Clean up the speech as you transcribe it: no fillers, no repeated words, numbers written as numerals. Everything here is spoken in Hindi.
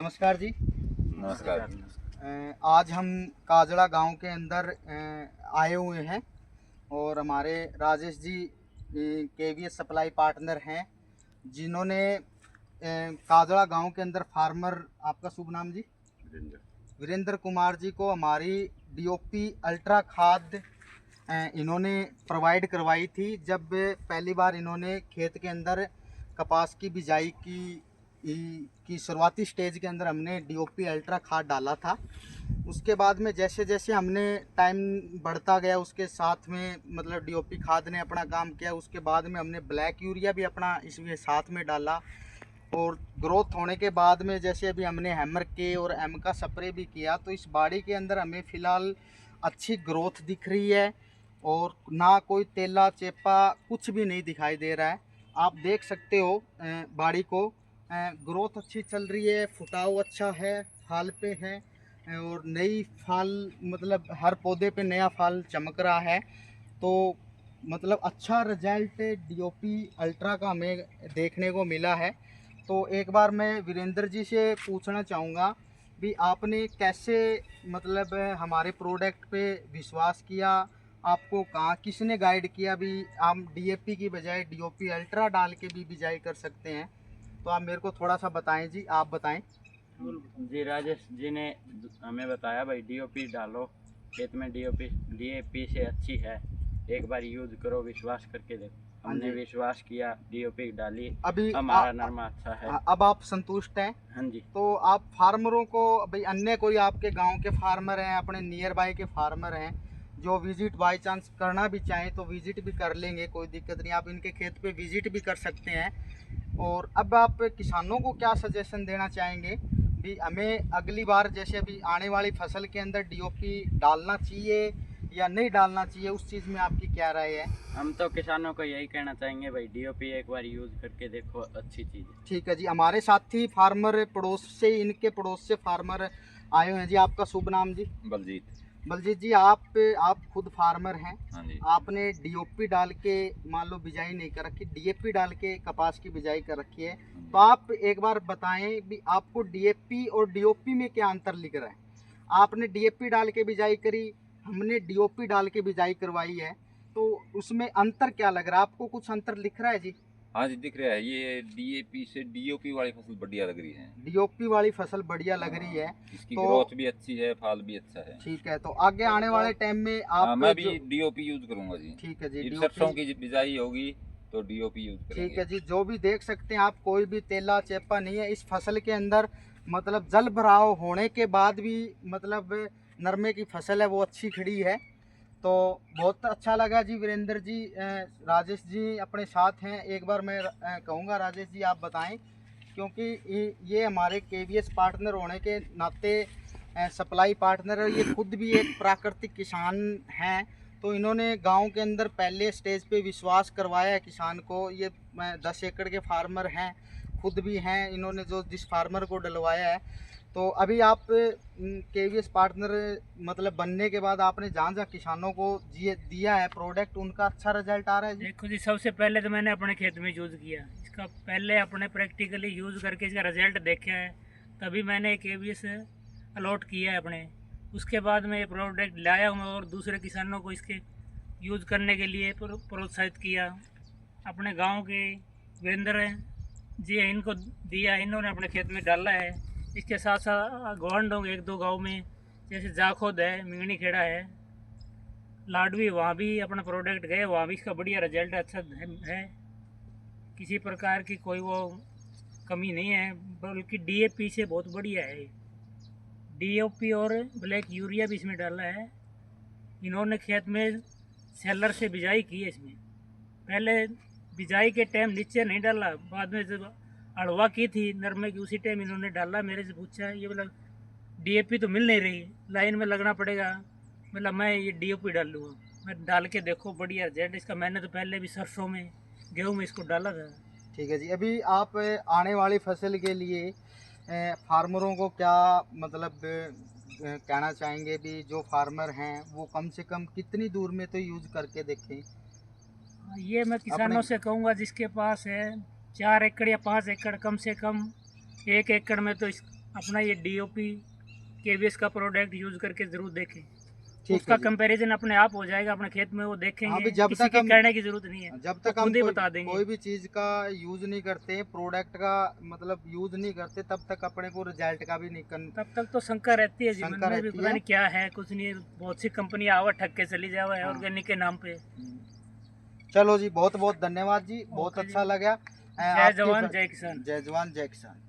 नमस्कार जी। नमस्कार। आज हम काजड़ा गांव के अंदर आए हुए हैं और हमारे Rajesh ji KVS supply partner हैं, जिन्होंने काजड़ा गांव के अंदर फार्मर, आपका शुभ नाम जी? वीरेंद्र कुमार जी को हमारी डीओपी अल्ट्रा खाद इन्होंने प्रोवाइड करवाई थी। जब पहली बार इन्होंने खेत के अंदर कपास की बिजाई की शुरुआती स्टेज के अंदर हमने डीओपी अल्ट्रा खाद डाला था। उसके बाद में जैसे जैसे हमने टाइम बढ़ता गया, उसके साथ में मतलब डीओपी खाद ने अपना काम किया। उसके बाद में हमने ब्लैक यूरिया भी अपना इसमें साथ में डाला और ग्रोथ होने के बाद में जैसे अभी हमने हैमर के और एम का स्प्रे भी किया, तो इस बाड़ी के अंदर हमें फ़िलहाल अच्छी ग्रोथ दिख रही है और ना कोई तेला चेपा कुछ भी नहीं दिखाई दे रहा है। आप देख सकते हो बाड़ी को, ग्रोथ अच्छी चल रही है, फुटाव अच्छा है, फाल पे है और नई फाल, मतलब हर पौधे पे नया फाल चमक रहा है। तो मतलब अच्छा रिजल्ट डीओपी अल्ट्रा का हमें देखने को मिला है। तो एक बार मैं वीरेंद्र जी से पूछना चाहूँगा भी आपने कैसे मतलब हमारे प्रोडक्ट पे विश्वास किया, आपको कहाँ किसने गाइड किया भी हम डीएपी की बजाय डीओपी अल्ट्रा डाल के भी बिजाई कर सकते हैं? तो आप मेरे को थोड़ा सा बताएं जी, आप बताएं। जी, राजेश जी ने हमें बताया भाई डीओपी डालो खेत में, डीएपी से अच्छी है, एक बार यूज़ करो, विश्वास करके देखो। हाँ हमने जी। विश्वास किया, डीओपी डाली, अभी हमारा नरमा अच्छा है। अब आप संतुष्ट हैं? हाँ जी। तो आप फार्मरों को भाई, अन्य कोई आपके गांव के फार्मर हैं, अपने नियर बाय के फार्मर हैं, जो विजिट बाय चांस करना भी चाहें तो विजिट भी कर लेंगे, कोई दिक्कत नहीं, आप इनके खेत पे विजिट भी कर सकते हैं। और अब आप किसानों को क्या सजेशन देना चाहेंगे भी हमें अगली बार जैसे अभी आने वाली फसल के अंदर डीओपी डालना चाहिए या नहीं डालना चाहिए, उस चीज़ में आपकी क्या राय है? हम तो किसानों को यही कहना चाहेंगे भाई, डीओपी एक बार यूज़ करके देखो, अच्छी चीज़ है। ठीक है जी। हमारे साथी फार्मर पड़ोस से, इनके पड़ोस से फार्मर आए हुए हैं जी। आपका शुभ नाम जी? बलजीत। बलजीत जी, आप खुद फार्मर हैं। हाँ जी। आपने डीओपी डाल के मान लो बिजाई नहीं कर रखी, डीएपी डाल के कपास की बिजाई कर रखी है, तो आप एक बार बताएं भी आपको डीएपी और डीओपी में क्या अंतर लिख रहा है? आपने डीएपी डाल के बिजाई करी, हमने डीओपी डाल के बिजाई करवाई है, तो उसमें अंतर क्या लग रहा है आपको? कुछ अंतर लिख रहा है जी? हाँ जी, दिख रहा है। ये डीएपी से डीओपी वाली फसल बढ़िया लग रही है। डीओपी वाली फसल बढ़िया लग रही है। इसकी तो ग्रोथ भी अच्छी है, फाल भी अच्छा है। ठीक है, तो आगे आने वाले टाइम में हाँ, आप मैं जो, भी डीओपी यूज करूंगा जी। ठीक है जी, ये डीओपी, सरसों की बिजाई होगी तो डीओपी यूज ठीक करेंगे। है जी, जो भी देख सकते हैं आप, कोई भी तेला चेपा नहीं है इस फसल के अंदर। मतलब जल भराव होने के बाद भी मतलब नरमे की फसल है वो अच्छी खड़ी है। तो बहुत अच्छा लगा जी वीरेंद्र जी। राजेश जी अपने साथ हैं, एक बार मैं कहूँगा राजेश जी आप बताएं, क्योंकि ये हमारे केवीएस पार्टनर होने के नाते सप्लाई पार्टनर है, ये खुद भी एक प्राकृतिक किसान हैं। तो इन्होंने गांव के अंदर पहले स्टेज पे विश्वास करवाया है किसान को। ये 10 एकड़ के फार्मर हैं, खुद भी हैं, इन्होंने जो जिस फार्मर को डलवाया है। तो अभी आप केवीएस पार्टनर मतलब बनने के बाद आपने जहाँ जहाँ किसानों को दिया है प्रोडक्ट, उनका अच्छा रिजल्ट आ रहा है जी? देखो जी, सबसे पहले तो मैंने अपने खेत में यूज़ किया इसका, पहले अपने प्रैक्टिकली यूज़ करके इसका रिजल्ट देखा है, तभी मैंने केवीएस अलॉट किया है अपने। उसके बाद मैं ये प्रोडक्ट लाया हूँ और दूसरे किसानों को इसके यूज़ करने के लिए प्रोत्साहित किया। अपने गांव के वीरेंद्र जी हैं, इनको दिया, इन्होंने अपने खेत में डाला है। इसके साथ साथ गवांडों एक दो गाँव में, जैसे जाखोद है, मिंगनी खेड़ा है, लाडवी, वहाँ भी अपना प्रोडक्ट गए, वहाँ भी इसका बढ़िया रिजल्ट अच्छा है। किसी प्रकार की कोई वो कमी नहीं है, बल्कि डीएपी से बहुत बढ़िया है। डीओपी और ब्लैक यूरिया भी इसमें डाला है। इन्होंने खेत में सेलर से बिजाई की है इसमें। पहले बिजाई के टाइम नीचे नहीं डाला, बाद में जब अड़वा की थी नरमे की उसी टाइम इन्होंने डाला। मेरे से पूछा ये बोला डीएपी तो मिल नहीं रही, लाइन में लगना पड़ेगा, मतलब मैं ये डीओपी डाल लूँगा। मैं डाल के देखो बढ़िया रिजल्ट इसका। मैंने तो पहले भी सरसों में, गेहूँ में इसको डाला था। ठीक है जी। अभी आप आने वाली फसल के लिए फार्मरों को क्या मतलब कहना चाहेंगे भी, जो फार्मर हैं वो कम से कम कितनी दूर में तो यूज़ करके देखें? ये मैं किसानों अपने से कहूँगा जिसके पास है 4 एकड़ या 5 एकड़, कम से कम 1 एकड़ में तो इस अपना ये डीओपी केवीएस का प्रोडक्ट यूज करके जरूर देखें। ठीक उसका है जी। कंपैरिजन अपने आप हो जाएगा, अपने खेत में वो हाँ देखेंगे, भी जब किसी तक के हम कहने की जरूरत नहीं है, जब वो तक हम खुद ही कोई, बता देंगे। कोई भी चीज़ का यूज़ नहीं करते, प्रोडक्ट का मतलब यूज़ नहीं करते, तब तक अपने को रिजल्ट का भी नहीं तब तक तो शंका रहती है जीवन शंका में भी, रहती पता है। नहीं क्या है, कुछ नहीं। बहुत सी कंपनियां आवा ठग के चली जावा है हाँ। ऑर्गेनिक के नाम पे। चलो जी, बहुत बहुत धन्यवाद जी, बहुत ओके जी। अच्छा लगा। जय जवान जय किसान। जय जवान जय किसान।